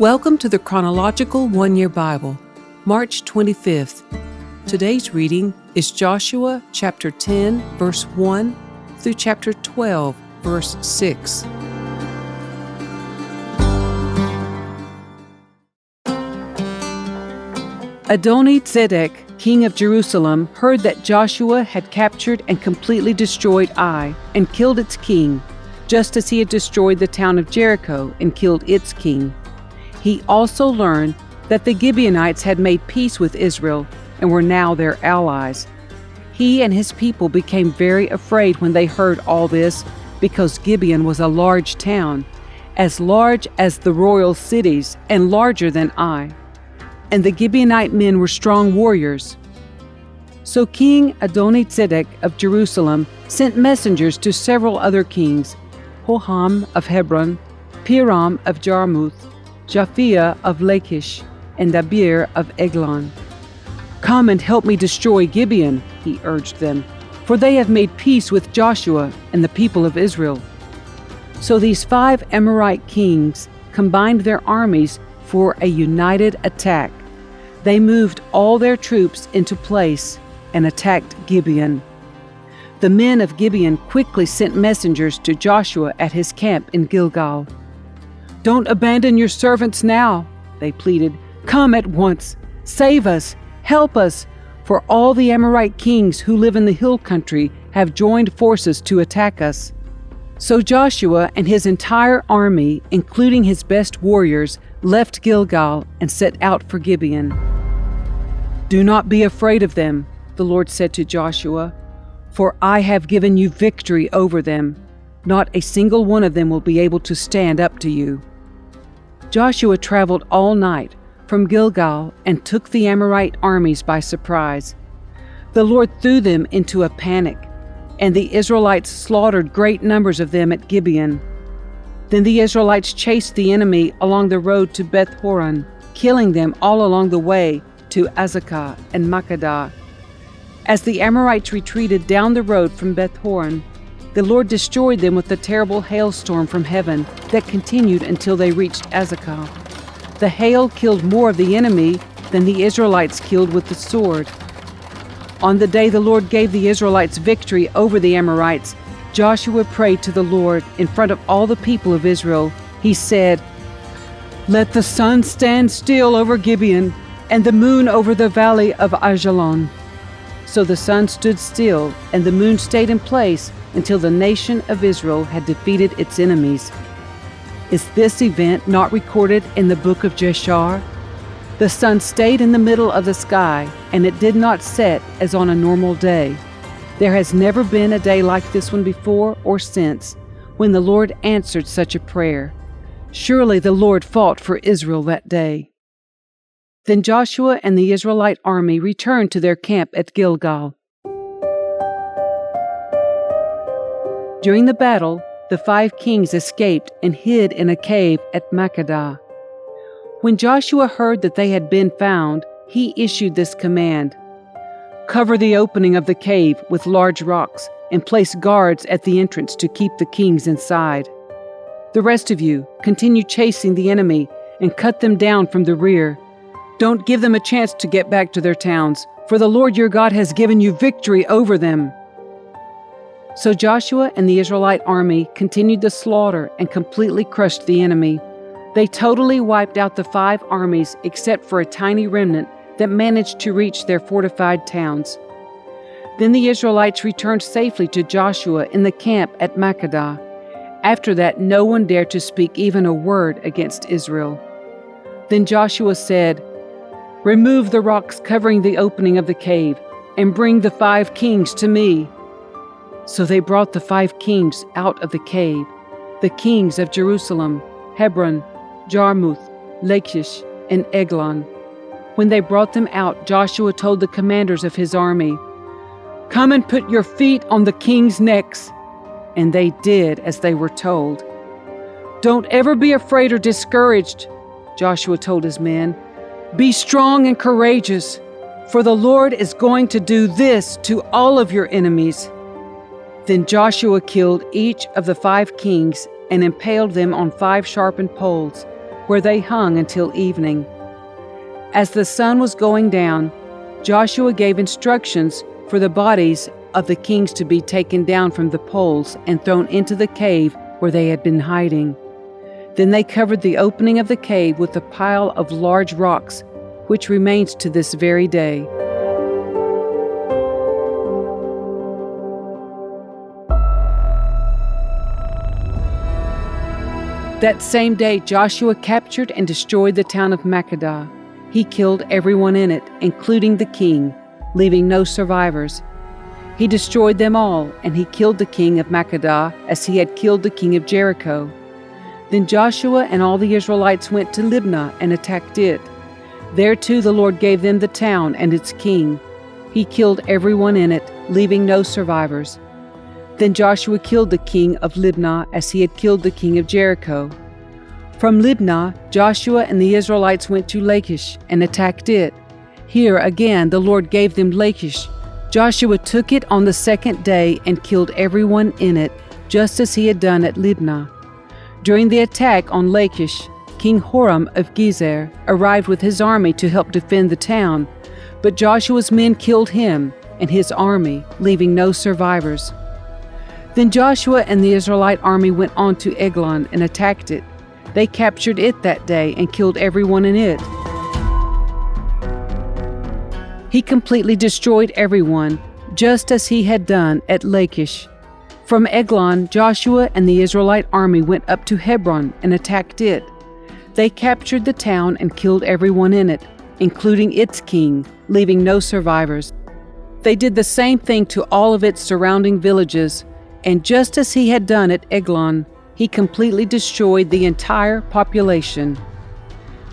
Welcome to the Chronological One-Year Bible, March 25th. Today's reading is Joshua chapter 10, verse 1 through chapter 12, verse 6. Adoni-Zedek, king of Jerusalem, heard that Joshua had captured and completely destroyed Ai and killed its king, just as he had destroyed the town of Jericho and killed its king. He also learned that the Gibeonites had made peace with Israel and were now their allies. He and his people became very afraid when they heard all this, because Gibeon was a large town, as large as the royal cities and larger than Ai. And the Gibeonite men were strong warriors. So King Adoni-Zedek of Jerusalem sent messengers to several other kings, Hoham of Hebron, Piram of Jarmuth, Japhia of Lachish, and Debir of Eglon. "Come and help me destroy Gibeon," he urged them, "for they have made peace with Joshua and the people of Israel." So these 5 Amorite kings combined their armies for a united attack. They moved all their troops into place and attacked Gibeon. The men of Gibeon quickly sent messengers to Joshua at his camp in Gilgal. "Don't abandon your servants now," they pleaded. "Come at once. Save us. Help us. For all the Amorite kings who live in the hill country have joined forces to attack us." So Joshua and his entire army, including his best warriors, left Gilgal and set out for Gibeon. "Do not be afraid of them," the Lord said to Joshua, "for I have given you victory over them. Not a single one of them will be able to stand up to you." Joshua traveled all night from Gilgal and took the Amorite armies by surprise. The Lord threw them into a panic, and the Israelites slaughtered great numbers of them at Gibeon. Then the Israelites chased the enemy along the road to Beth-horon, killing them all along the way to Azekah and Makkedah. As the Amorites retreated down the road from Beth-horon, the Lord destroyed them with a terrible hailstorm from heaven that continued until they reached Azekah. The hail killed more of the enemy than the Israelites killed with the sword. On the day the Lord gave the Israelites victory over the Amorites, Joshua prayed to the Lord in front of all the people of Israel. He said, "Let the sun stand still over Gibeon and the moon over the valley of Ajalon." So the sun stood still and the moon stayed in place until the nation of Israel had defeated its enemies. Is this event not recorded in the book of Jashar? The sun stayed in the middle of the sky, and it did not set as on a normal day. There has never been a day like this one before or since, when the Lord answered such a prayer. Surely the Lord fought for Israel that day. Then Joshua and the Israelite army returned to their camp at Gilgal. During the battle, the 5 kings escaped and hid in a cave at Makkedah. When Joshua heard that they had been found, he issued this command: "Cover the opening of the cave with large rocks and place guards at the entrance to keep the kings inside. The rest of you continue chasing the enemy and cut them down from the rear. Don't give them a chance to get back to their towns, for the Lord your God has given you victory over them." So Joshua and the Israelite army continued the slaughter and completely crushed the enemy. They totally wiped out the 5 armies except for a tiny remnant that managed to reach their fortified towns. Then the Israelites returned safely to Joshua in the camp at Makkedah. After that, no one dared to speak even a word against Israel. Then Joshua said, "Remove the rocks covering the opening of the cave, and bring the 5 kings to me." So they brought the 5 kings out of the cave, the kings of Jerusalem, Hebron, Jarmuth, Lachish, and Eglon. When they brought them out, Joshua told the commanders of his army, "Come and put your feet on the kings' necks." And they did as they were told. "Don't ever be afraid or discouraged," Joshua told his men. "Be strong and courageous, for the Lord is going to do this to all of your enemies." Then Joshua killed each of the 5 kings and impaled them on 5 sharpened poles. where they hung until evening. As the sun was going down, Joshua gave instructions for the bodies of the kings to be taken down from the poles and thrown into the cave where they had been hiding. Then they covered the opening of the cave with a pile of large rocks, which remains to this very day. That same day, Joshua captured and destroyed the town of Makkedah. He killed everyone in it, including the king, leaving no survivors. He destroyed them all, and he killed the king of Makkedah as he had killed the king of Jericho. Then Joshua and all the Israelites went to Libnah and attacked it. There too the Lord gave them the town and its king. He killed everyone in it, leaving no survivors. Then Joshua killed the king of Libnah as he had killed the king of Jericho. From Libnah, Joshua and the Israelites went to Lachish and attacked it. Here again the Lord gave them Lachish. Joshua took it on the second day and killed everyone in it, just as he had done at Libnah. During the attack on Lachish, King Horam of Gezer arrived with his army to help defend the town, but Joshua's men killed him and his army, leaving no survivors. Then Joshua and the Israelite army went on to Eglon and attacked it. They captured it that day and killed everyone in it. He completely destroyed everyone, just as he had done at Lachish. From Eglon, Joshua and the Israelite army went up to Hebron and attacked it. They captured the town and killed everyone in it, including its king, leaving no survivors. They did the same thing to all of its surrounding villages, and just as he had done at Eglon, he completely destroyed the entire population.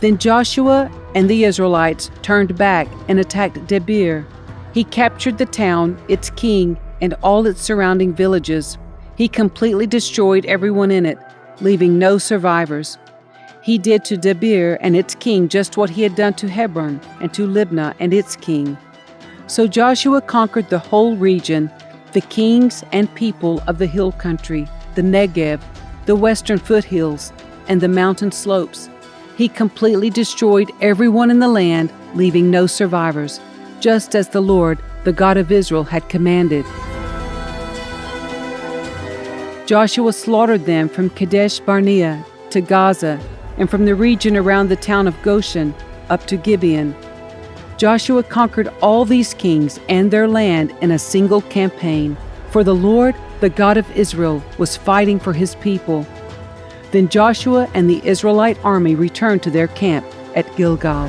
Then Joshua and the Israelites turned back and attacked Debir. He captured the town, its king, and all its surrounding villages. He completely destroyed everyone in it, leaving no survivors. He did to Debir and its king just what he had done to Hebron and to Libnah and its king. So Joshua conquered the whole region, the kings and people of the hill country, the Negev, the western foothills, and the mountain slopes. He completely destroyed everyone in the land, leaving no survivors, just as the Lord, the God of Israel, had commanded. Joshua slaughtered them from Kadesh Barnea to Gaza, and from the region around the town of Goshen up to Gibeon. Joshua conquered all these kings and their land in a single campaign, for the Lord, the God of Israel, was fighting for his people. Then Joshua and the Israelite army returned to their camp at Gilgal.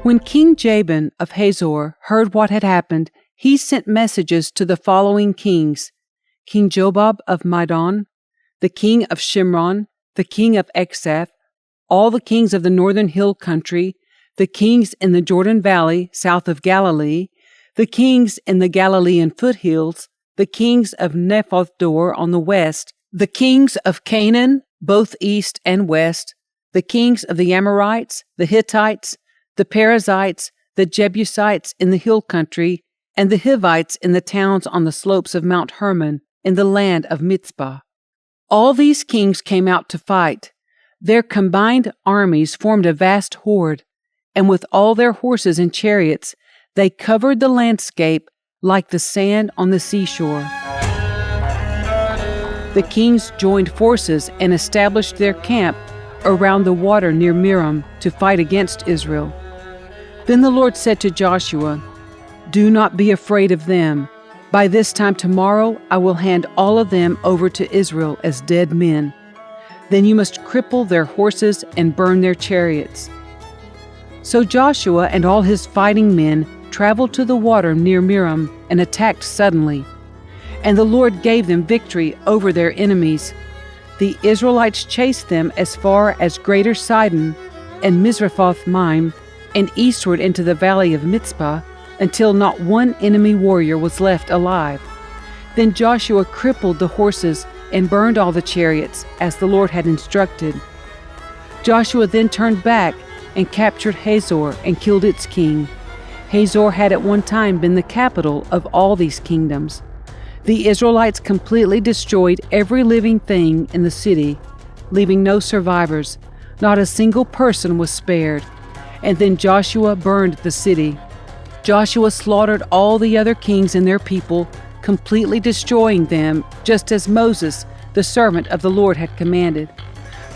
When King Jabin of Hazor heard what had happened, he sent messages to the following kings: King Jobab of Madon, the king of Shimron, the king of Exaph, all the kings of the northern hill country, the kings in the Jordan Valley south of Galilee, the kings in the Galilean foothills, the kings of Nephoth Dor on the west, the kings of Canaan both east and west, the kings of the Amorites, the Hittites, the Perizzites, the Jebusites in the hill country, and the Hivites in the towns on the slopes of Mount Hermon in the land of Mitzpah. All these kings came out to fight. Their combined armies formed a vast horde, and with all their horses and chariots, they covered the landscape like the sand on the seashore. The kings joined forces and established their camp around the water near Merom to fight against Israel. Then the Lord said to Joshua, "Do not be afraid of them. By this time tomorrow I will hand all of them over to Israel as dead men. Then you must cripple their horses and burn their chariots." So Joshua and all his fighting men traveled to the water near Merom and attacked suddenly. And the Lord gave them victory over their enemies. The Israelites chased them as far as Greater Sidon and Mizrephoth-Maim, and eastward into the valley of Mitzpah, until not one enemy warrior was left alive. Then Joshua crippled the horses and burned all the chariots, as the Lord had instructed. Joshua then turned back and captured Hazor and killed its king. Hazor had at one time been the capital of all these kingdoms. The Israelites completely destroyed every living thing in the city, leaving no survivors. Not a single person was spared. And then Joshua burned the city. Joshua slaughtered all the other kings and their people, completely destroying them, just as Moses, the servant of the Lord, had commanded.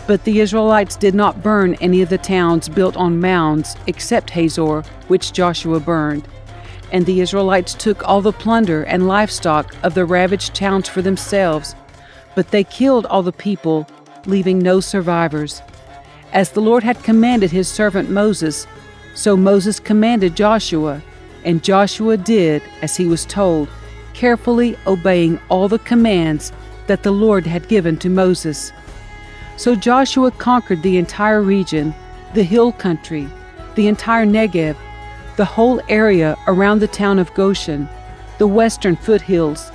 But the Israelites did not burn any of the towns built on mounds except Hazor, which Joshua burned. And the Israelites took all the plunder and livestock of the ravaged towns for themselves, but they killed all the people, leaving no survivors. As the Lord had commanded his servant Moses, so Moses commanded Joshua, and Joshua did as he was told, carefully obeying all the commands that the Lord had given to Moses. So Joshua conquered the entire region, the hill country, the entire Negev, the whole area around the town of Goshen, the western foothills,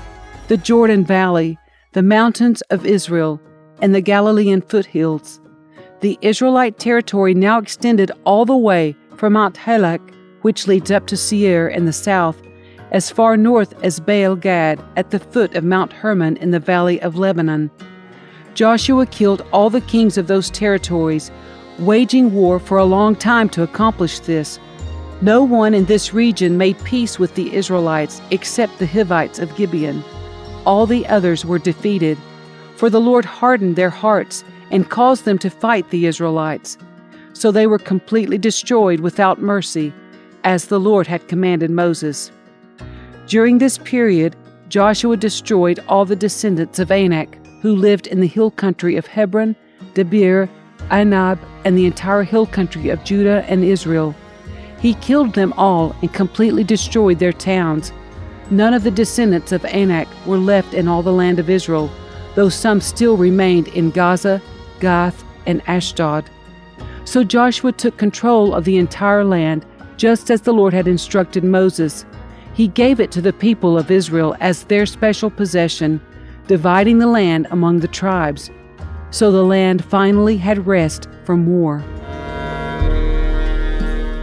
the Jordan Valley, the mountains of Israel, and the Galilean foothills. The Israelite territory now extended all the way from Mount Halak, which leads up to Seir in the south, as far north as Baal Gad at the foot of Mount Hermon in the valley of Lebanon. Joshua killed all the kings of those territories, waging war for a long time to accomplish this. No one in this region made peace with the Israelites except the Hivites of Gibeon. All the others were defeated, for the Lord hardened their hearts and caused them to fight the Israelites. So they were completely destroyed without mercy, as the Lord had commanded Moses. During this period, Joshua destroyed all the descendants of Anak, who lived in the hill country of Hebron, Debir, Anab, and the entire hill country of Judah and Israel. He killed them all and completely destroyed their towns. None of the descendants of Anak were left in all the land of Israel, though some still remained in Gaza, Gath, and Ashdod. So Joshua took control of the entire land, just as the Lord had instructed Moses. He gave it to the people of Israel as their special possession, dividing the land among the tribes. So the land finally had rest from war.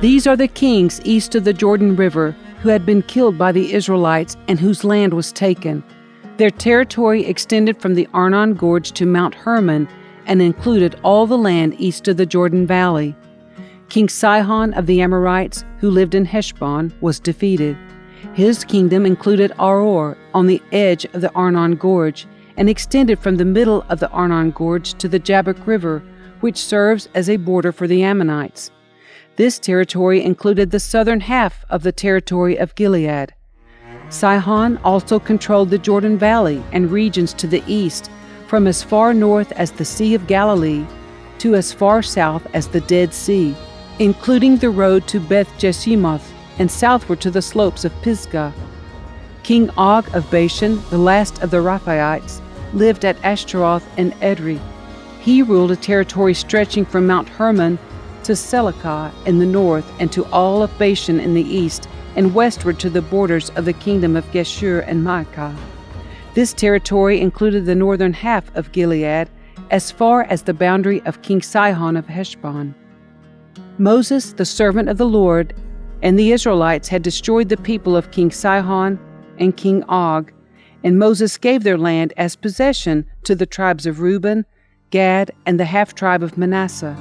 These are the kings east of the Jordan River who had been killed by the Israelites and whose land was taken. Their territory extended from the Arnon Gorge to Mount Hermon and included all the land east of the Jordan Valley. King Sihon of the Amorites, who lived in Heshbon, was defeated. His kingdom included Aroer on the edge of the Arnon Gorge and extended from the middle of the Arnon Gorge to the Jabbok River, which serves as a border for the Ammonites. This territory included the southern half of the territory of Gilead. Sihon also controlled the Jordan Valley and regions to the east, from as far north as the Sea of Galilee to as far south as the Dead Sea, including the road to Beth Jeshimoth and southward to the slopes of Pisgah. King Og of Bashan, the last of the Rephaites, lived at Ashtaroth and Edrei. He ruled a territory stretching from Mount Hermon to Selecah in the north and to all of Bashan in the east, and westward to the borders of the kingdom of Geshur and Maacah. This territory included the northern half of Gilead, as far as the boundary of King Sihon of Heshbon. Moses, the servant of the Lord, and the Israelites had destroyed the people of King Sihon and King Og, and Moses gave their land as possession to the tribes of Reuben, Gad, and the half-tribe of Manasseh.